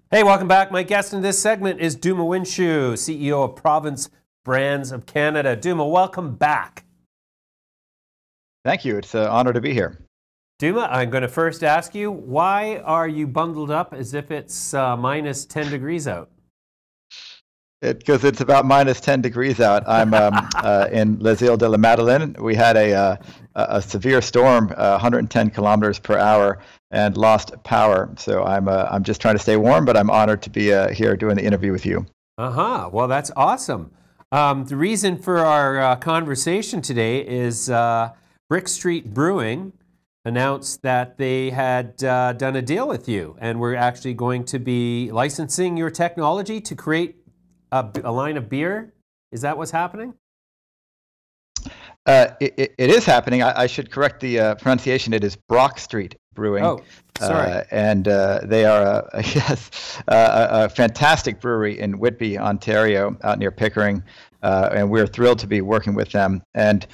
Hey, welcome back. My guest in this segment is Duma Winshew, CEO of Province Brands of Canada. Duma, welcome back. Thank you. It's an honor to be here. Duma, I'm going to first ask you, why are you bundled up as if it's minus 10 degrees out? Because it's about minus 10 degrees out. I'm in Les Îles de la Madeleine. We had a severe storm, 110 kilometers per hour, and lost power. So I'm just trying to stay warm, but I'm honored to be here doing the interview with you. Well, that's awesome. The reason for our conversation today is Brick Street Brewing announced that they had done a deal with you, and we're actually going to be licensing your technology to create a line of beer. Is that what's happening? It is happening. I should correct the pronunciation. It is Brock Street Brewing. Oh, sorry. And they are a fantastic brewery in Whitby, Ontario, out near Pickering. And we're thrilled to be working with them. And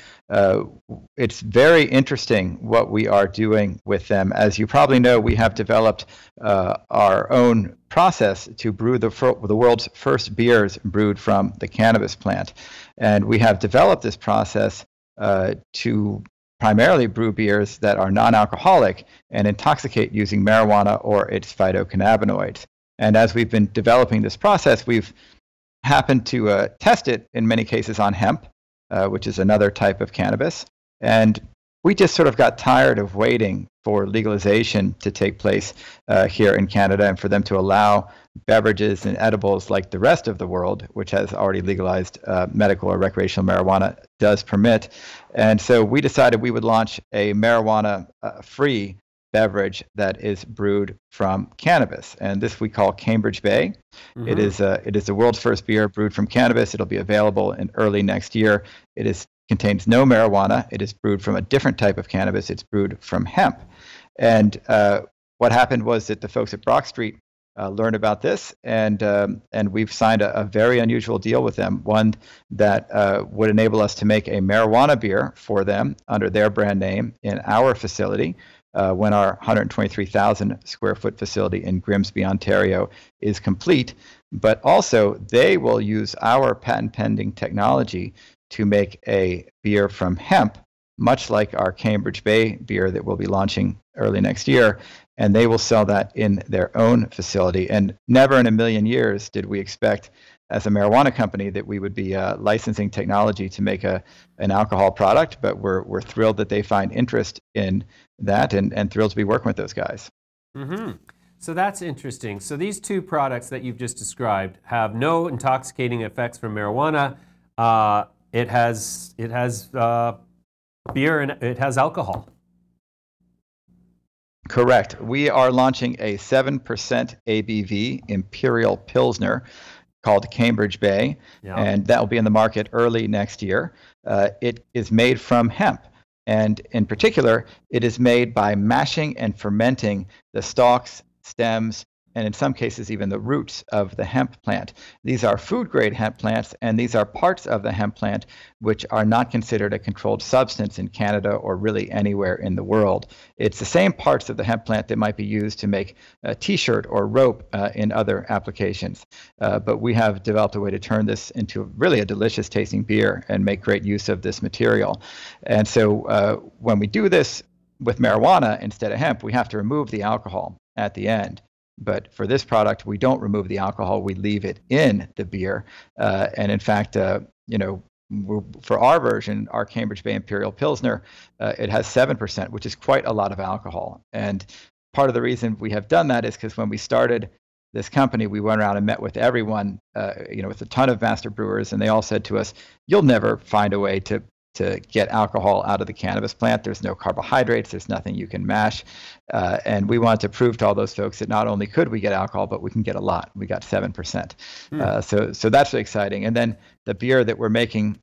it's very interesting what we are doing with them. As you probably know, we have developed our own process to brew the world's first beers brewed from the cannabis plant. And we have developed this process to primarily brew beers that are non-alcoholic and intoxicate using marijuana or its phytocannabinoids. And as we've been developing this process, we've happened to test it in many cases on hemp, which is another type of cannabis. And we just sort of got tired of waiting for legalization to take place here in Canada and for them to allow beverages and edibles like the rest of the world, which has already legalized medical or recreational marijuana, does permit. And so we decided we would launch a marijuana-free beverage that is brewed from cannabis, and this we call Cambridge Bay. Mm-hmm. It is the world's first beer brewed from cannabis. It'll be available in early next year. Contains no marijuana. It is brewed from a different type of cannabis. It's brewed from hemp. And what happened was that the folks at Brock Street learned about this, and we've signed a very unusual deal with them, one that would enable us to make a marijuana beer for them under their brand name in our facility. When our 123,000 square foot facility in Grimsby, Ontario is complete, but also they will use our patent pending technology to make a beer from hemp, much like our Cambridge Bay beer that we'll be launching early next year, and they will sell that in their own facility. And never in a million years did we expect, as a marijuana company, that we would be licensing technology to make an alcohol product, but we're thrilled that they find interest in that and thrilled to be working with those guys. Mm-hmm. So that's interesting. So these two products that you've just described have no intoxicating effects from marijuana. It has beer and it has alcohol. Correct. We are launching a 7% ABV Imperial Pilsner called Cambridge Bay, and that will be in the market early next year. It is made from hemp, and in particular, it is made by mashing and fermenting the stalks, stems, and in some cases even the roots of the hemp plant. These are food-grade hemp plants, and these are parts of the hemp plant which are not considered a controlled substance in Canada or really anywhere in the world. It's the same parts of the hemp plant that might be used to make a t-shirt or rope in other applications. But we have developed a way to turn this into really a delicious tasting beer and make great use of this material. And so when we do this with marijuana instead of hemp, we have to remove the alcohol at the end. But for this product, we don't remove the alcohol. We leave it in the beer. And in fact, for our version, our Cambridge Bay Imperial Pilsner, it has 7%, which is quite a lot of alcohol. And part of the reason we have done that is because when we started this company, we went around and met with everyone, with a ton of master brewers, and they all said to us, "You'll never find a way to get alcohol out of the cannabis plant. There's no carbohydrates. There's nothing you can mash." And we wanted to prove to all those folks that not only could we get alcohol, but we can get a lot. We got 7%. So that's really exciting. And then the beer that we're making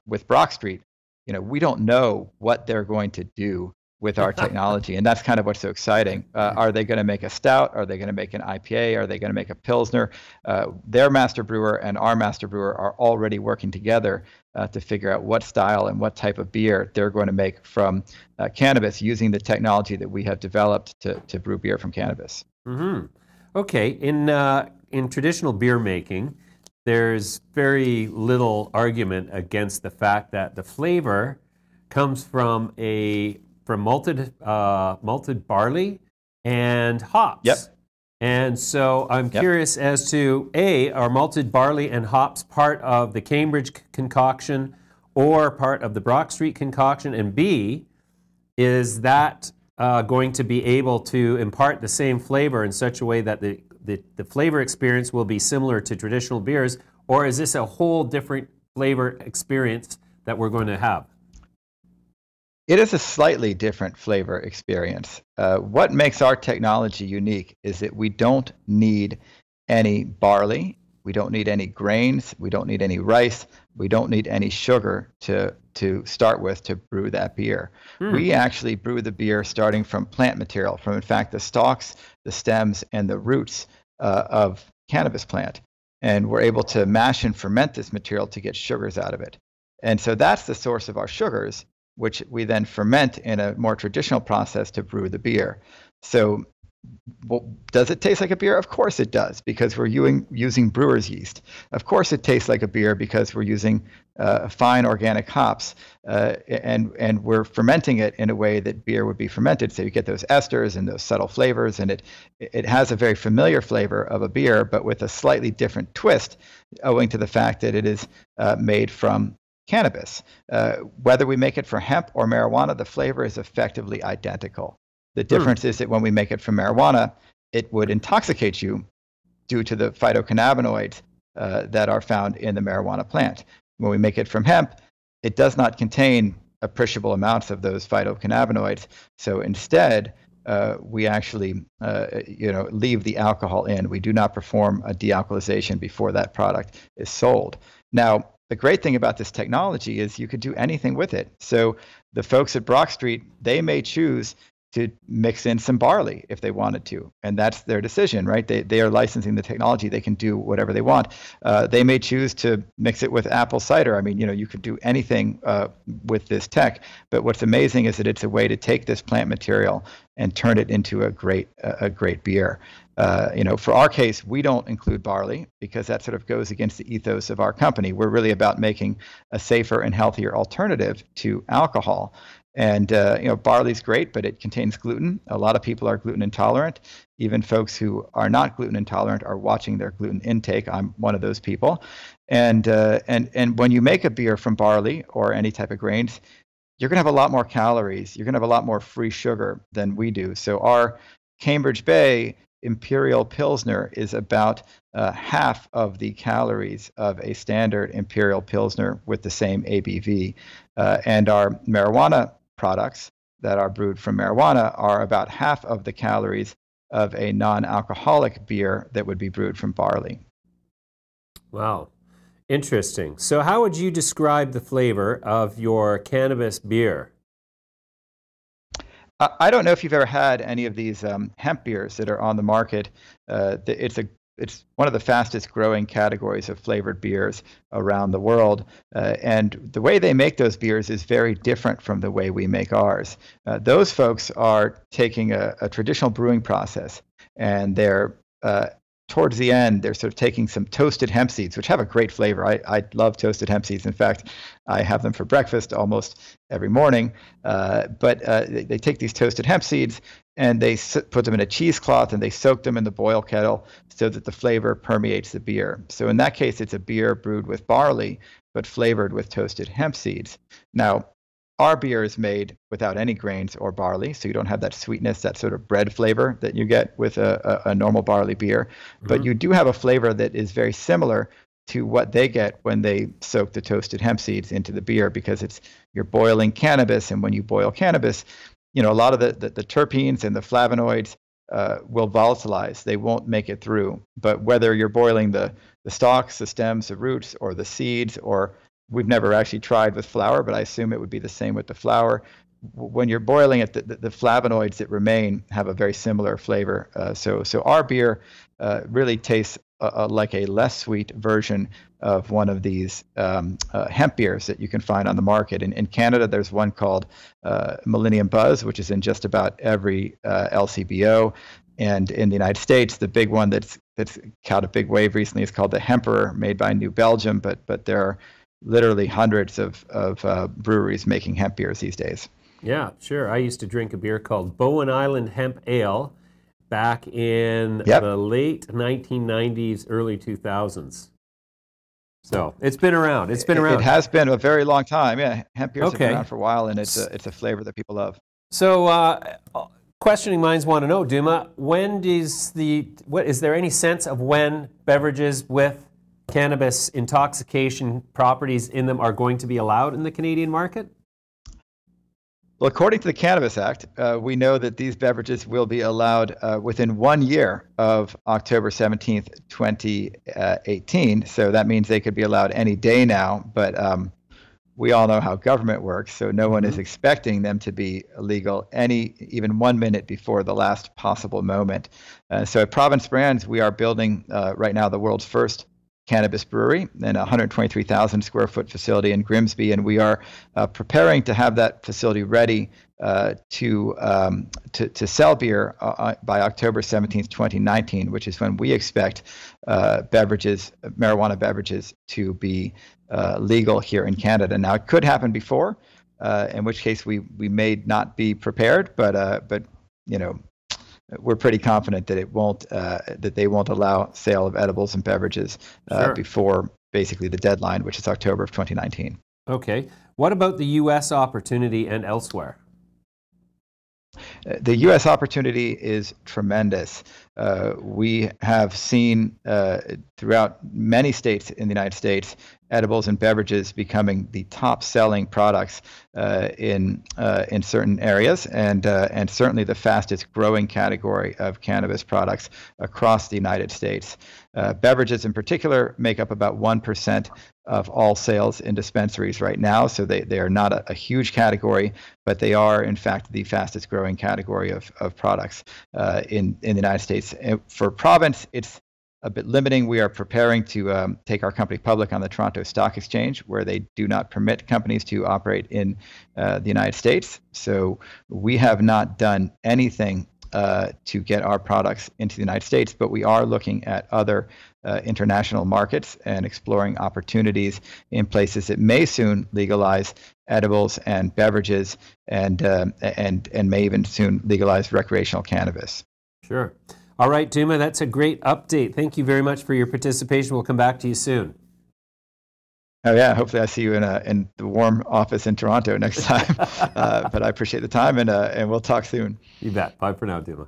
with Brock Street, we don't know what they're going to do with our technology. And that's kind of what's so exciting. Are they going to make a stout? Are they going to make an IPA? Are they going to make a Pilsner? Their master brewer and our master brewer are already working together to figure out what style and what type of beer they're going to make from cannabis using the technology that we have developed to brew beer from cannabis. Mm-hmm. Okay, in traditional beer making, there's very little argument against the fact that the flavor comes from malted barley and hops. Yep. And so I'm Yep. curious as to A, are malted barley and hops part of the Cambridge concoction or part of the Brock Street concoction? And B, is that going to be able to impart the same flavor in such a way that the flavor experience will be similar to traditional beers, or is this a whole different flavor experience that we're going to have? It is a slightly different flavor experience. What makes our technology unique is that we don't need any barley, we don't need any grains, we don't need any rice, we don't need any sugar to start with to brew that beer. We actually brew the beer starting from plant material, from in fact the stalks, the stems, and the roots of cannabis plant. And we're able to mash and ferment this material to get sugars out of it. And so that's the source of our sugars, which we then ferment in a more traditional process to brew the beer. So does it taste like a beer? Of course it does, because we're using brewer's yeast. Of course it tastes like a beer because we're using fine organic hops, and we're fermenting it in a way that beer would be fermented. So you get those esters and those subtle flavors, and it has a very familiar flavor of a beer, but with a slightly different twist, owing to the fact that it is made from cannabis. Whether we make it for hemp or marijuana, the flavor is effectively identical. The difference is that when we make it from marijuana, it would intoxicate you due to the phytocannabinoids that are found in the marijuana plant. When we make it from hemp, it does not contain appreciable amounts of those phytocannabinoids. So instead, we actually leave the alcohol in. We do not perform a dealcoholization before that product is sold. Now, the great thing about this technology is you could do anything with it. So the folks at Brock Street, they may choose to mix in some barley if they wanted to, and that's their decision, right? They are licensing the technology. They can do whatever they want. They may choose to mix it with apple cider. I mean, you could do anything with this tech, but what's amazing is that it's a way to take this plant material and turn it into a great beer. For our case, we don't include barley because that sort of goes against the ethos of our company. We're really about making a safer and healthier alternative to alcohol. And barley's great, but it contains gluten. A lot of people are gluten intolerant. Even folks who are not gluten intolerant are watching their gluten intake. I'm one of those people. And when you make a beer from barley or any type of grains, you're going to have a lot more calories. You're going to have a lot more free sugar than we do. So our Cambridge Bay Imperial Pilsner is about half of the calories of a standard Imperial Pilsner with the same ABV. And our marijuana products that are brewed from marijuana are about half of the calories of a non-alcoholic beer that would be brewed from barley. Wow, interesting. So how would you describe the flavor of your cannabis beer? I don't know if you've ever had any of these hemp beers that are on the market. It's one of the fastest growing categories of flavored beers around the world. And the way they make those beers is very different from the way we make ours. Those folks are taking a traditional brewing process, and they're towards the end, they're sort of taking some toasted hemp seeds, which have a great flavor. I love toasted hemp seeds. In fact, I have them for breakfast almost every morning. But they take these toasted hemp seeds and they put them in a cheesecloth and they soak them in the boil kettle so that the flavor permeates the beer. So in that case, it's a beer brewed with barley, but flavored with toasted hemp seeds. Now, our beer is made without any grains or barley, so you don't have that sweetness, that sort of bread flavor that you get with a normal barley beer. But you do have a flavor that is very similar to what they get when they soak the toasted hemp seeds into the beer, because you're boiling cannabis, and when you boil cannabis, a lot of the terpenes and the flavonoids will volatilize. They won't make it through. But whether you're boiling the stalks, the stems, the roots, or the seeds, or we've never actually tried with flour, but I assume it would be the same with the flour. When you're boiling it, the flavonoids that remain have a very similar flavor. So our beer really tastes like a less sweet version of one of these hemp beers that you can find on the market. In Canada, there's one called Millennium Buzz, which is in just about every LCBO. And in the United States, the big one that's caught a big wave recently is called the Hemper, made by New Belgium. But there are literally hundreds of breweries making hemp beers these days. Yeah, sure. I used to drink a beer called Bowen Island Hemp Ale back in the late 1990s, early 2000s. So it's been around. It's been around. It has been a very long time. Yeah, hemp beers have been around for a while, and it's a flavor that people love. So questioning minds want to know, Duma, is there any sense of when beverages with cannabis intoxication properties in them are going to be allowed in the Canadian market? Well, according to the Cannabis Act, we know that these beverages will be allowed within 1 year of October 17th, 2018. So that means they could be allowed any day now. But we all know how government works, so no one is expecting them to be illegal even 1 minute before the last possible moment. So at Province Brands, we are building right now the world's first cannabis brewery in a 123,000 square foot facility in Grimsby, and we are preparing to have that facility ready to sell beer by October 17th, 2019, which is when we expect marijuana beverages to be legal here in Canada. Now, it could happen before, in which case we may not be prepared, but you know, we're pretty confident that that they won't allow sale of edibles and beverages before basically the deadline, which is October of 2019. Okay. What about the U.S. opportunity and elsewhere? The U.S. opportunity is tremendous. We have seen throughout many states in the United States, edibles and beverages becoming the top-selling products in certain areas, and certainly the fastest-growing category of cannabis products across the United States. Beverages in particular make up about 1% of all sales in dispensaries right now, so they are not a huge category, but they are in fact the fastest growing category of products in the United States. For Province, it's a bit limiting. We are preparing to take our company public on the Toronto Stock Exchange, where they do not permit companies to operate in the United States. So we have not done anything to get our products into the United States, but we are looking at other international markets and exploring opportunities in places that may soon legalize edibles and beverages, and may even soon legalize recreational cannabis. Sure. All right, Duma, that's a great update. Thank you very much for your participation. We'll come back to you soon. Oh yeah, hopefully I see you in the warm office in Toronto next time. But I appreciate the time, and we'll talk soon. You bet. Bye for now, Duma.